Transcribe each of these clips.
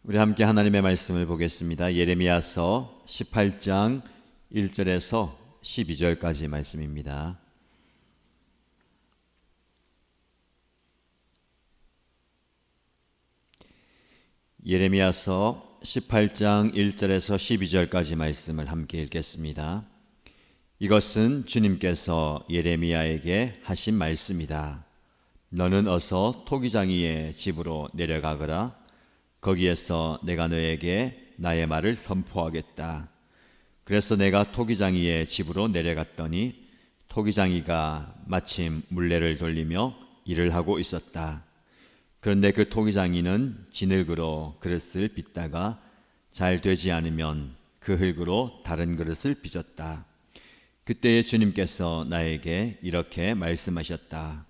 우리 함께 하나님의 말씀을 보겠습니다. 예레미야서 18장 1절에서 12절까지 말씀입니다. 예레미야서 18장 1절에서 12절까지 말씀을 함께 읽겠습니다. 이것은 주님께서 예레미야에게 하신 말씀이다. 너는 어서 토기장이의 집으로 내려가거라. 거기에서 내가 너에게 나의 말을 선포하겠다. 그래서 내가 토기장이의 집으로 내려갔더니 토기장이가 마침 물레를 돌리며 일을 하고 있었다. 그런데 그 토기장이는 진흙으로 그릇을 빚다가 잘 되지 않으면 그 흙으로 다른 그릇을 빚었다. 그때에 주님께서 나에게 이렇게 말씀하셨다.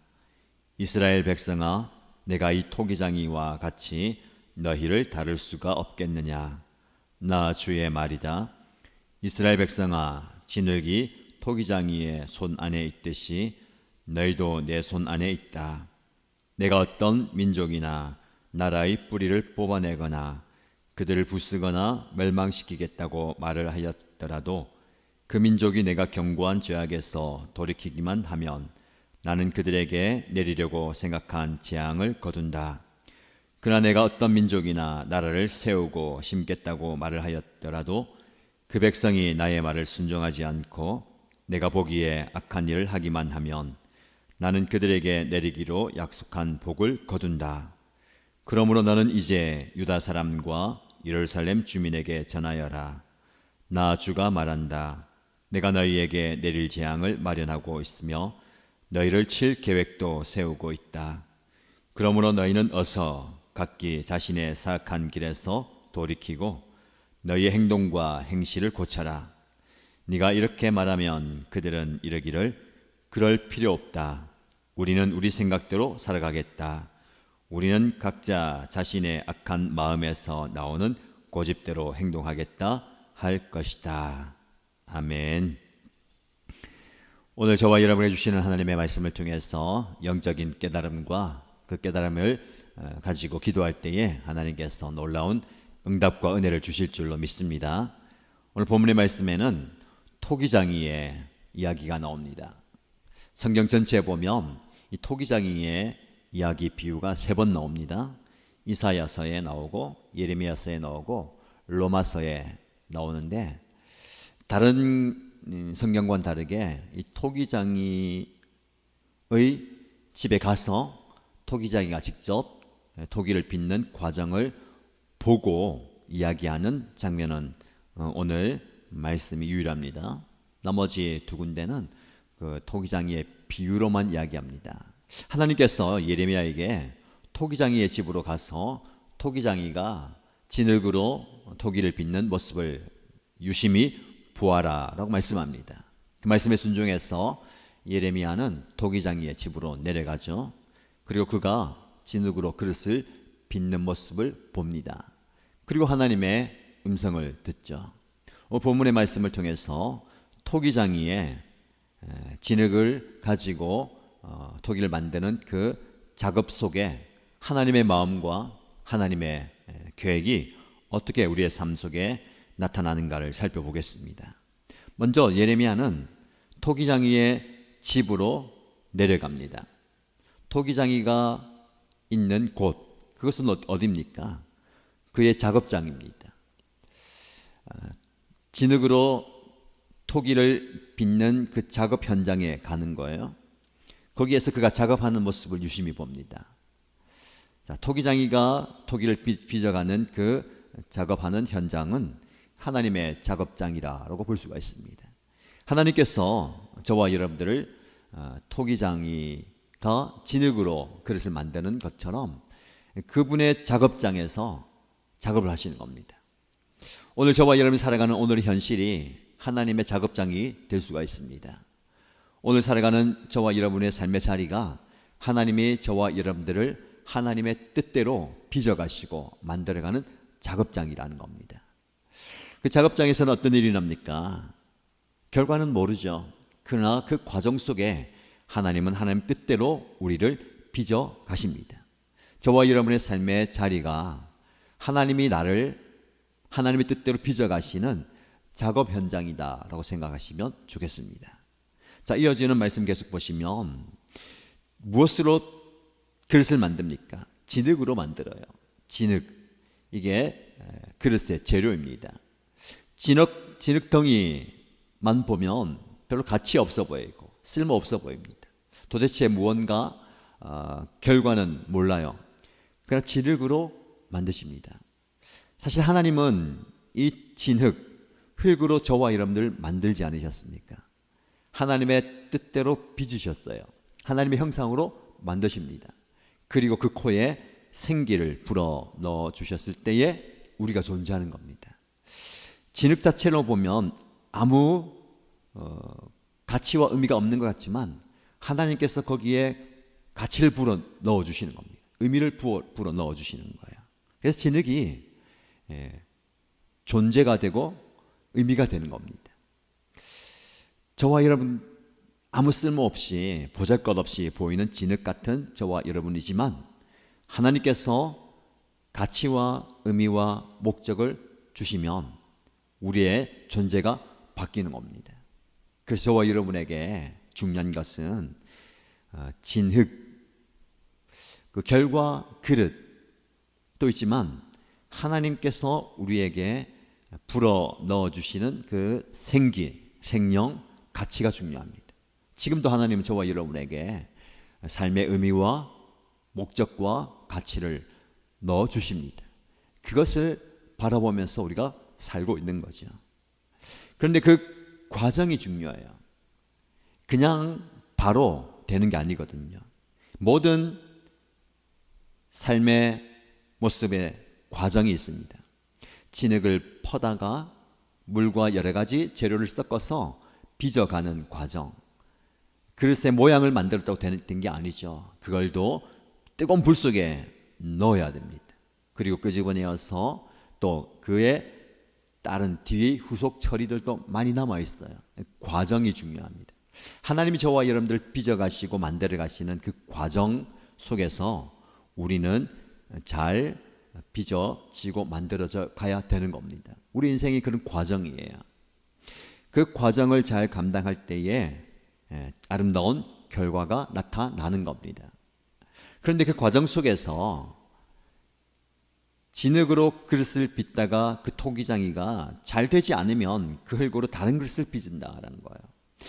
이스라엘 백성아, 내가 이 토기장이와 같이 너희를 다룰 수가 없겠느냐. 나 주의 말이다. 이스라엘 백성아, 진흙이 토기장이의 손 안에 있듯이 너희도 내 손 안에 있다. 내가 어떤 민족이나 나라의 뿌리를 뽑아내거나 그들을 부수거나 멸망시키겠다고 말을 하였더라도 그 민족이 내가 경고한 죄악에서 돌이키기만 하면 나는 그들에게 내리려고 생각한 재앙을 거둔다. 그러나 내가 어떤 민족이나 나라를 세우고 심겠다고 말을 하였더라도 그 백성이 나의 말을 순종하지 않고 내가 보기에 악한 일을 하기만 하면 나는 그들에게 내리기로 약속한 복을 거둔다. 그러므로 너는 이제 유다 사람과 예루살렘 주민에게 전하여라. 나 주가 말한다. 내가 너희에게 내릴 재앙을 마련하고 있으며 너희를 칠 계획도 세우고 있다. 그러므로 너희는 어서 각기 자신의 사악한 길에서 돌이키고 너희의 행동과 행실을 고쳐라. 네가 이렇게 말하면 그들은 이르기를 그럴 필요 없다. 우리는 우리 생각대로 살아가겠다. 우리는 각자 자신의 악한 마음에서 나오는 고집대로 행동하겠다 할 것이다. 아멘. 오늘 저와 여러분이 주시는 하나님의 말씀을 통해서 영적인 깨달음과 그 깨달음을 가지고 기도할 때에 하나님께서 놀라운 응답과 은혜를 주실 줄로 믿습니다. 오늘 본문의 말씀에는 토기장이의 이야기가 나옵니다. 성경 전체에 보면 이 토기장이의 이야기 비유가 3번 나옵니다. 이사야서에 나오고 예레미야서에 나오고 로마서에 나오는데 다른 성경과는 다르게 이 토기장이의 집에 가서 토기장이가 직접 토기를 빚는 과정을 보고 이야기하는 장면은 오늘 말씀이 유일합니다. 나머지 2군데는 그 토기장이의 비유로만 이야기합니다. 하나님께서 예레미야에게 토기장이의 집으로 가서 토기장이가 진흙으로 토기를 빚는 모습을 유심히 보아라 라고 말씀합니다. 그 말씀에 순종해서 예레미야는 토기장이의 집으로 내려가죠. 그리고 그가 진흙으로 그릇을 빚는 모습을 봅니다. 그리고 하나님의 음성을 듣죠. 본문의 말씀을 통해서 토기장이의 진흙을 가지고 토기를 만드는 그 작업 속에 하나님의 마음과 하나님의 계획이 어떻게 우리의 삶 속에 나타나는가를 살펴보겠습니다. 먼저 예레미야는 토기장이의 집으로 내려갑니다. 토기장이가 있는 곳, 그것은 어디입니까? 그의 작업장입니다. 진흙으로 토기를 빚는 그 작업 현장에 가는 거예요. 거기에서 그가 작업하는 모습을 유심히 봅니다. 자, 토기장이가 토기를 빚어가는 그 작업하는 현장은 하나님의 작업장이라고 볼 수가 있습니다. 하나님께서 저와 여러분들을 토기장이가 진흙으로 그릇을 만드는 것처럼 그분의 작업장에서 작업을 하시는 겁니다. 오늘 저와 여러분이 살아가는 오늘의 현실이 하나님의 작업장이 될 수가 있습니다. 오늘 살아가는 저와 여러분의 삶의 자리가 하나님이 저와 여러분들을 하나님의 뜻대로 빚어가시고 만들어가는 작업장이라는 겁니다. 그 작업장에서는 어떤 일이 납니까? 결과는 모르죠. 그러나 그 과정 속에 하나님은 하나님 뜻대로 우리를 빚어 가십니다. 저와 여러분의 삶의 자리가 하나님이 나를 하나님의 뜻대로 빚어가시는 작업 현장이다라고 생각하시면 좋겠습니다. 자, 이어지는 말씀 계속 보시면 무엇으로 그릇을 만듭니까? 진흙으로 만들어요. 진흙. 이게 그릇의 재료입니다. 진흙덩이만 보면 별로 가치 없어 보이고 쓸모 없어 보입니다. 도대체 무언가 결과는 몰라요. 그러나 진흙으로 만드십니다. 사실 하나님은 이 진흙, 흙으로 저와 여러분들 만들지 않으셨습니까? 하나님의 뜻대로 빚으셨어요. 하나님의 형상으로 만드십니다. 그리고 그 코에 생기를 불어 넣어 주셨을 때에 우리가 존재하는 겁니다. 진흙 자체로 보면 아무 가치와 의미가 없는 것 같지만 하나님께서 거기에 가치를 불어 넣어 주시는 겁니다. 의미를 불어 넣어 주시는 거예요. 그래서 진흙이 존재가 되고 의미가 되는 겁니다. 저와 여러분 아무 쓸모없이 보잘것없이 보이는 진흙 같은 저와 여러분이지만 하나님께서 가치와 의미와 목적을 주시면 우리의 존재가 바뀌는 겁니다. 그래서 저와 여러분에게 중요한 것은 진흙, 그 결과 그릇 또 있지만 하나님께서 우리에게 불어 넣어주시는 그 생기, 생명, 가치가 중요합니다. 지금도 하나님은 저와 여러분에게 삶의 의미와 목적과 가치를 넣어주십니다. 그것을 바라보면서 우리가 살고 있는 거죠. 그런데 그 과정이 중요해요. 그냥 바로 되는 게 아니거든요. 모든 삶의 모습에 과정이 있습니다. 진흙을 퍼다가 물과 여러 가지 재료를 섞어서 빚어가는 과정. 그릇의 모양을 만들었다고 된 게 아니죠. 그걸도 뜨거운 불 속에 넣어야 됩니다. 그리고 끄집어내어서 또 그에 따른 뒤의 후속 처리들도 많이 남아 있어요. 과정이 중요합니다. 하나님이 저와 여러분들 빚어가시고 만들어가시는 그 과정 속에서 우리는 잘 빚어지고 만들어져 가야 되는 겁니다. 우리 인생이 그런 과정이에요. 그 과정을 잘 감당할 때에 아름다운 결과가 나타나는 겁니다. 그런데 그 과정 속에서 진흙으로 그릇을 빚다가 그 토기장이가 잘 되지 않으면 그 흙으로 다른 그릇을 빚은다라는 거예요.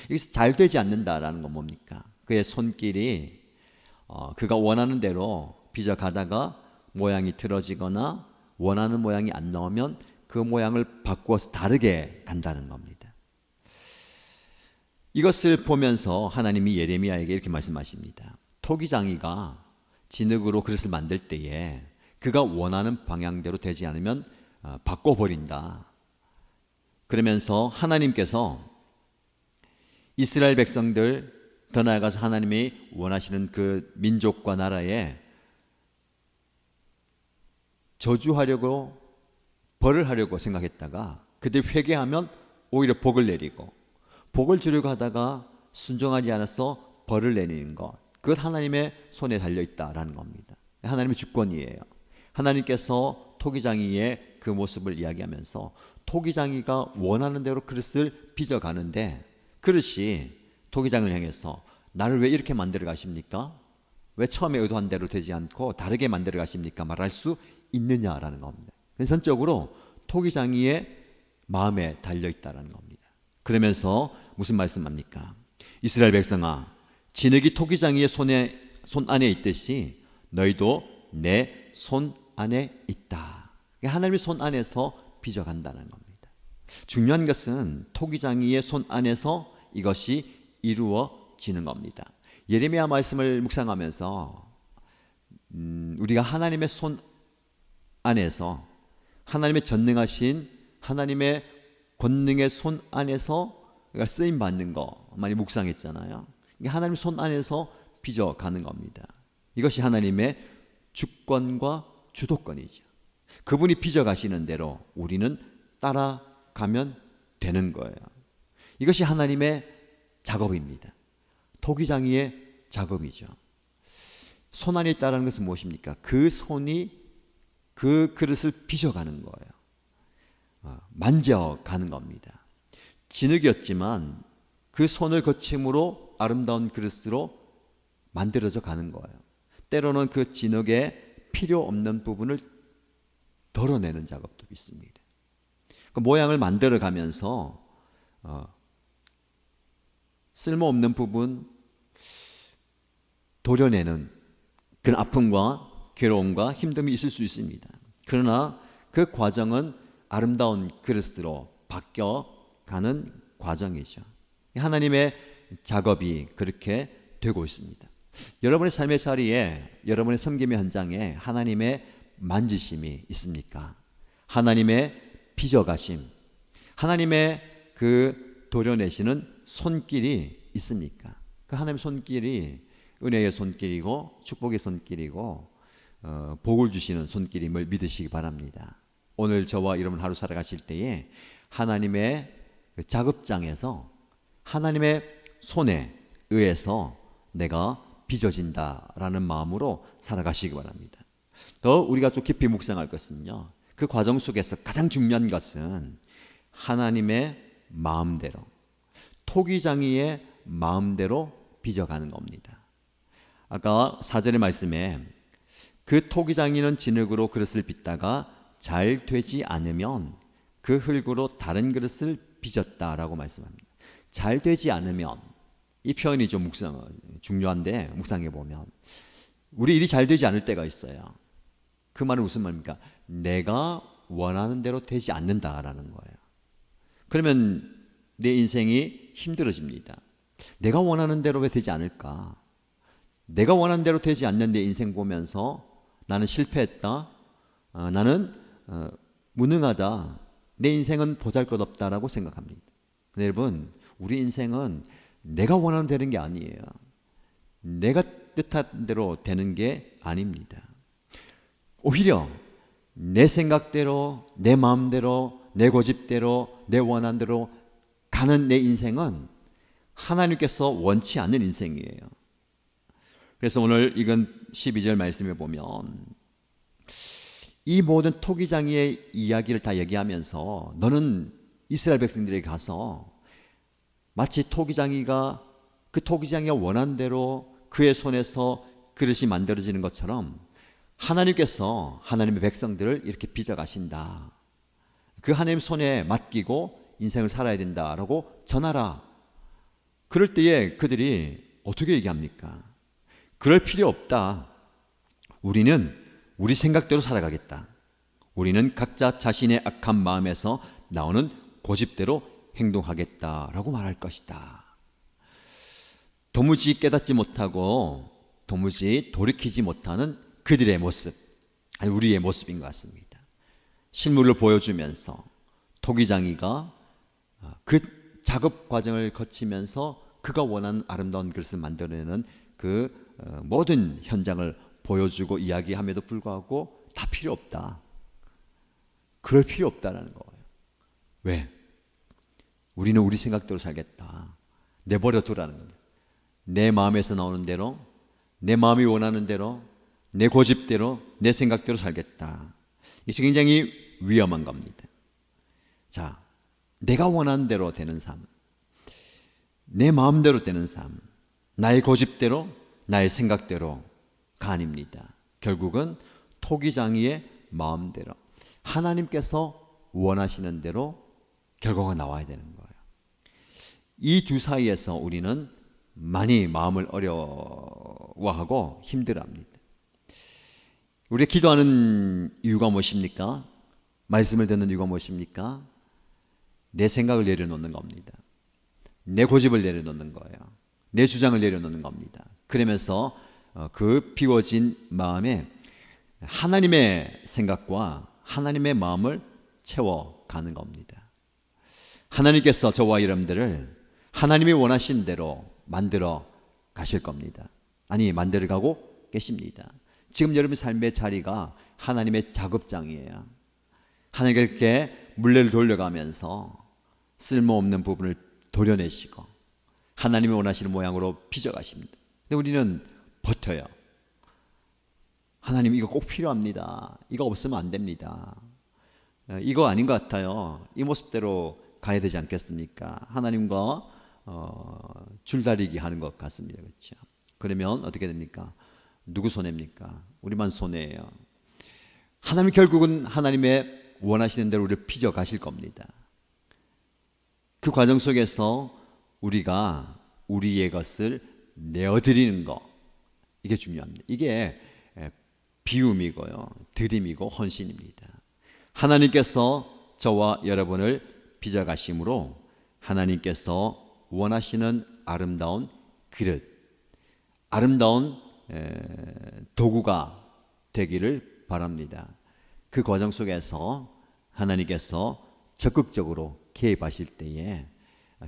여기서 잘 되지 않는다라는 건 뭡니까? 그의 손길이 그가 원하는 대로 빚어가다가 모양이 틀어지거나 원하는 모양이 안 나오면 그 모양을 바꾸어서 다르게 간다는 겁니다. 이것을 보면서 하나님이 예레미야에게 이렇게 말씀하십니다. 토기장이가 진흙으로 그릇을 만들 때에 그가 원하는 방향대로 되지 않으면 바꿔버린다. 그러면서 하나님께서 이스라엘 백성들 더 나아가서 하나님이 원하시는 그 민족과 나라에 저주하려고 벌을 하려고 생각했다가 그들 회개하면 오히려 복을 내리고 복을 주려고 하다가 순종하지 않아서 벌을 내리는 것, 그것 하나님의 손에 달려있다라는 겁니다. 하나님의 주권이에요. 하나님께서 토기장이의 그 모습을 이야기하면서 토기장이가 원하는 대로 그릇을 빚어가는데 그릇이 토기장을 향해서 나를 왜 이렇게 만들어 가십니까? 왜 처음에 의도한 대로 되지 않고 다르게 만들어 가십니까? 말할 수 있느냐라는 겁니다. 전적으로 토기장이의 마음에 달려있다라는 겁니다. 그러면서 무슨 말씀합니까? 이스라엘 백성아, 진흙이 토기장이의 손 안에 있듯이 너희도 내 손 안에 있다. 하나님의 손 안에서 빚어간다는 겁니다. 중요한 것은 토기장이의 손 안에서 이것이 이루어지는 겁니다. 예레미야 말씀을 묵상하면서 우리가 하나님의 손 안에서 하나님의 전능하신 하나님의 권능의 손 안에서 쓰임 받는 거 많이 묵상했잖아요. 이게 하나님의 손 안에서 빚어가는 겁니다. 이것이 하나님의 주권과 주도권이죠. 그분이 빚어가시는 대로 우리는 따라가면 되는 거예요. 이것이 하나님의 작업입니다. 토기장이의 작업이죠. 손 안에 있다는 것은 무엇입니까? 그 손이 그 그릇을 빚어가는 거예요. 만져가는 겁니다. 진흙이었지만 그 손을 거침으로 아름다운 그릇으로 만들어져 가는 거예요. 때로는 그 진흙에 필요 없는 부분을 덜어내는 작업도 있습니다. 그 모양을 만들어 가면서 쓸모없는 부분 도려내는 그런 아픔과 괴로움과 힘듦이 있을 수 있습니다. 그러나 그 과정은 아름다운 그릇으로 바뀌어가는 과정이죠. 하나님의 작업이 그렇게 되고 있습니다. 여러분의 삶의 자리에, 여러분의 섬김의 현장에 하나님의 만지심이 있습니까? 하나님의 빚어가심, 하나님의 그 도려내시는 손길이 있습니까? 그 하나님의 손길이 은혜의 손길이고 축복의 손길이고 복을 주시는 손길임을 믿으시기 바랍니다. 오늘 저와 여러분 하루 살아가실 때에 하나님의 그 작업장에서 하나님의 손에 의해서 내가 빚어진다라는 마음으로 살아가시기 바랍니다. 더 우리가 좀 깊이 묵상할 것은요, 그 과정 속에서 가장 중요한 것은 하나님의 마음대로, 토기장이의 마음대로 빚어가는 겁니다. 아까 4절의 말씀에 그 토기장이는 진흙으로 그릇을 빚다가 잘 되지 않으면 그 흙으로 다른 그릇을 빚었다라고 말씀합니다. 잘 되지 않으면, 이 표현이 좀 중요한데 묵상해 보면 우리 일이 잘 되지 않을 때가 있어요. 그 말은 무슨 말입니까? 내가 원하는 대로 되지 않는다라는 거예요. 그러면 내 인생이 힘들어집니다. 내가 원하는 대로 왜 되지 않을까? 내가 원하는 대로 되지 않는 내 인생 보면서 나는 실패했다, 나는 무능하다, 내 인생은 보잘것없다라고 생각합니다. 근데 여러분, 우리 인생은 내가 원하는 대로 되는 게 아니에요. 내가 뜻한 대로 되는 게 아닙니다. 오히려 내 생각대로, 내 마음대로, 내 고집대로, 내 원하는 대로 가는 내 인생은 하나님께서 원치 않는 인생이에요. 그래서 오늘 이건 12절 말씀에 보면 이 모든 토기장이의 이야기를 다 얘기하면서 너는 이스라엘 백성들에게 가서 마치 토기장이가 그 토기장이가 원하는 대로 그의 손에서 그릇이 만들어지는 것처럼 하나님께서 하나님의 백성들을 이렇게 빚어가신다. 그 하나님 손에 맡기고 인생을 살아야 된다라고 전하라. 그럴 때에 그들이 어떻게 얘기합니까? 그럴 필요 없다. 우리는 우리 생각대로 살아가겠다. 우리는 각자 자신의 악한 마음에서 나오는 고집대로 행동하겠다라고 말할 것이다. 도무지 깨닫지 못하고 도무지 돌이키지 못하는 그들의 모습, 아니 우리의 모습인 것 같습니다. 실물을 보여주면서 토기장이가 그 작업 과정을 거치면서 그가 원하는 아름다운 그릇을 만들어내는 그 모든 현장을 보여주고 이야기함에도 불구하고 다 필요 없다. 그럴 필요 없다라는 거예요. 왜? 우리는 우리 생각대로 살겠다. 내버려 두라는 거예요. 내 마음에서 나오는 대로, 내 마음이 원하는 대로, 내 고집대로, 내 생각대로 살겠다. 이게 굉장히 위험한 겁니다. 자, 내가 원하는 대로 되는 삶, 내 마음대로 되는 삶, 나의 고집대로, 나의 생각대로가 아닙니다. 결국은 토기장이의 마음대로, 하나님께서 원하시는 대로 결과가 나와야 되는 거예요. 이 두 사이에서 우리는 많이 마음을 어려워하고 힘들어합니다. 우리가 기도하는 이유가 무엇입니까? 말씀을 듣는 이유가 무엇입니까? 내 생각을 내려놓는 겁니다. 내 고집을 내려놓는 거예요. 내 주장을 내려놓는 겁니다. 그러면서 그 비워진 마음에 하나님의 생각과 하나님의 마음을 채워가는 겁니다. 하나님께서 저와 여러분들을 하나님이 원하신 대로 만들어 가실 겁니다. 아니, 만들어 가고 계십니다. 지금 여러분 삶의 자리가 하나님의 작업장이에요. 하나님께 물레를 돌려가면서 쓸모없는 부분을 도려내시고 하나님이 원하시는 모양으로 빚어가십니다. 근데 우리는 버텨요. 하나님 이거 꼭 필요합니다. 이거 없으면 안 됩니다. 이거 아닌 것 같아요. 이 모습대로 가야 되지 않겠습니까? 하나님과 줄다리기 하는 것 같습니다. 그렇죠? 그러면 어떻게 됩니까? 누구 손해입니까? 우리만 손해예요. 하나님 결국은 하나님의 원하시는 대로 우리를 빚어 가실 겁니다. 그 과정 속에서 우리가 우리의 것을 내어드리는 것, 이게 중요합니다. 이게 비움이고요, 드림이고 헌신입니다. 하나님께서 저와 여러분을 빚어 가심으로 하나님께서 원하시는 아름다운 그릇, 아름다운 도구가 되기를 바랍니다. 그 과정 속에서 하나님께서 적극적으로 개입하실 때에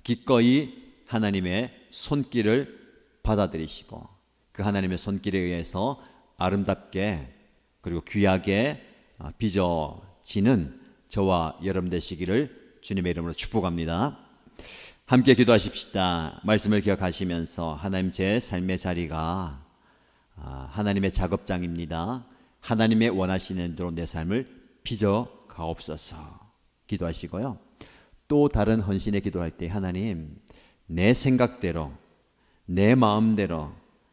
기꺼이 하나님의 손길을 받아들이시고 그 하나님의 손길에 의해서 아름답게 그리고 귀하게 빚어지는 저와 여러분 되시기를 주님의 이름으로 축복합니다. 함께 기도하십시다. 말씀을 기억하시면서 하나님, 제 삶의 자리가 하나님의 작업장입니다. 하나님의 원하시는 대로 내 삶을 빚어 가옵소서 기도하시고요. 또 다른 헌신의 기도할 때 하나님, 내 생각대로, 내 마음대로,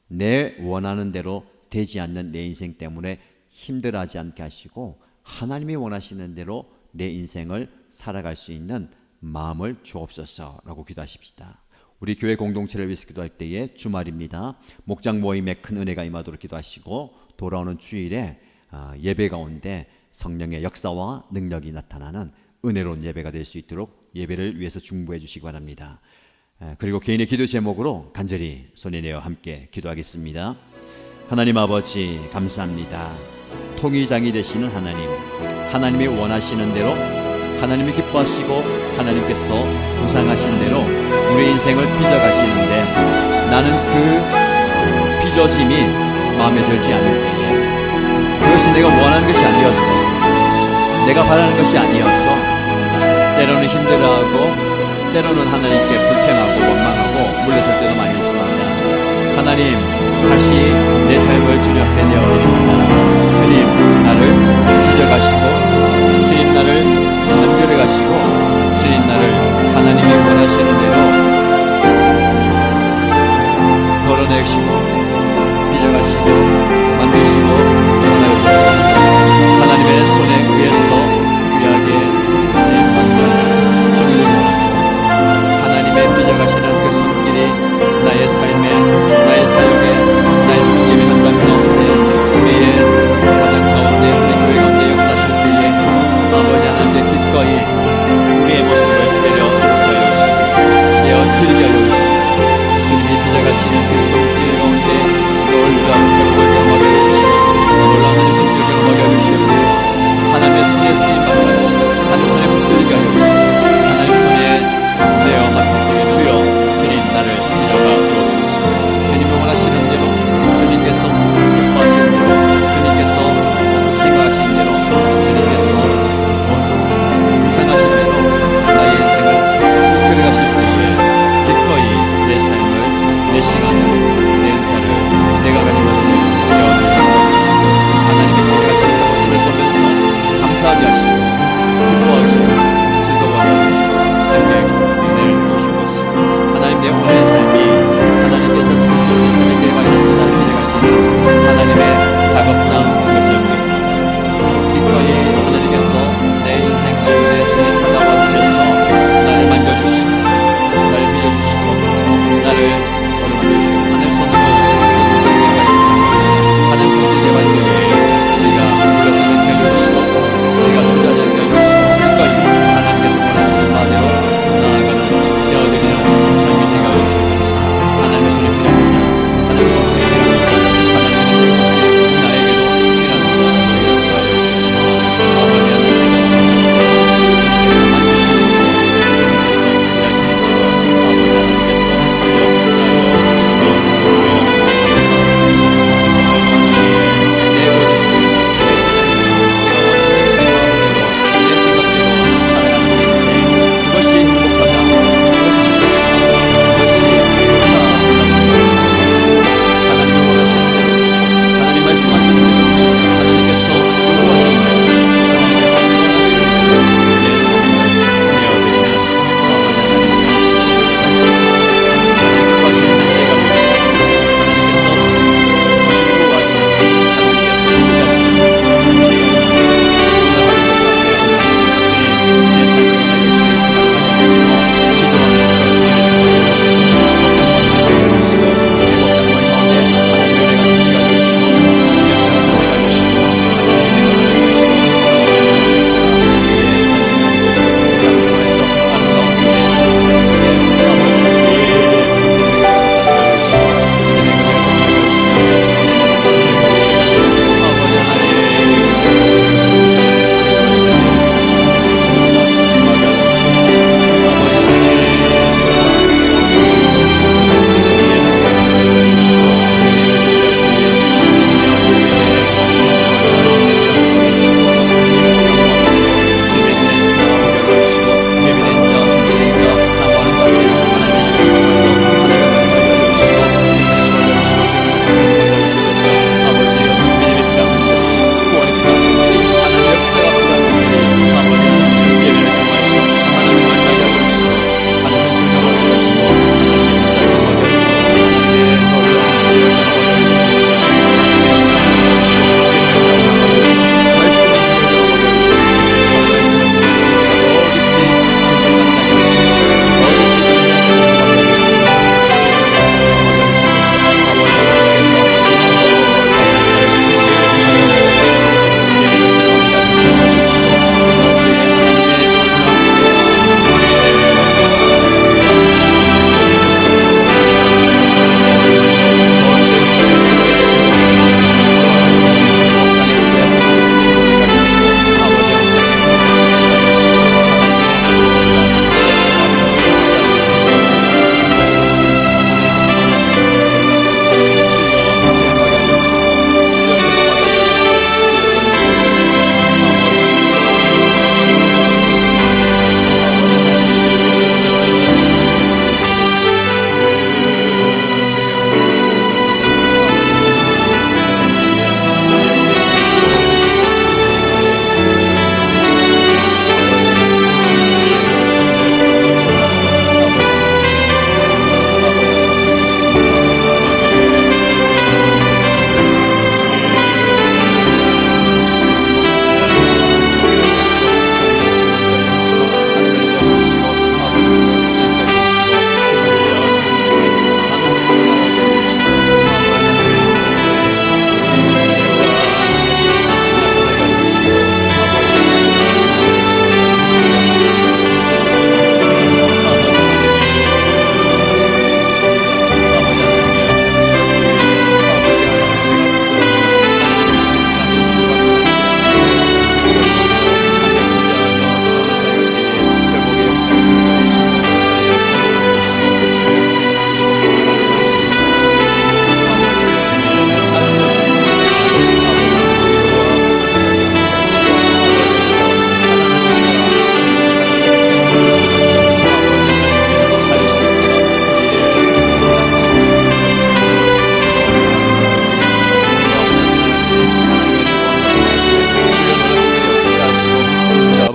내 원하는 대로 되지 않는 내 인생 때문에 힘들어하지 않게 하시고 하나님이 원하시는 대로 내 인생을 살아갈 수 있는 마음을 주옵소서라고 기도하십시다. 우리 교회 공동체를 위해서 기도할 때에 주말입니다. 목장 모임에 큰 은혜가 임하도록 기도하시고 돌아오는 주일에 예배 가운데 성령의 역사와 능력이 나타나는 은혜로운 예배가 될 수 있도록 예배를 위해서 중보해 주시기 바랍니다. 그리고 개인의 기도 제목으로 간절히 손에 내어 함께 기도하겠습니다. 하나님 아버지, 감사합니다. 통위장이 되시는 하나님, 하나님이 원하시는 대로, 하나님이 기뻐하시고 하나님께서 구상하신 대로 우리 인생을 빚어가시는데 나는 그 빚어짐이 마음에 들지 않을 때에 그것이 내가 원하는 것이 아니었어, 내가 바라는 것이 아니었어, 때로는 힘들어하고 때로는 하나님께 불평하고 원망하고 물러설 때도 많이 있습니다. 하나님, 다시 내 삶을 주님 앞에 내어드립니다. 주님, 나를 빚어가시고 주님 나를 만들어가시고 주님 나를 하나님이 원하시는 대로 덜어내시고 빚어가시고 만드시고 전하여주시고 하나님의 손에 의해서 귀하게 쓰임받는 종류로 하나님의 빚어가시는 그 손길이 나의 삶에, 나의 사역에, 나의 성김의 현장 가운데, 우리의 가정 가운데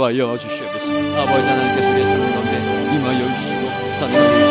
응답하여 주시옵소서. 아버지 하나님께서 우리의 삶 가운데 임하여 주시고 사랑해 주시옵소서.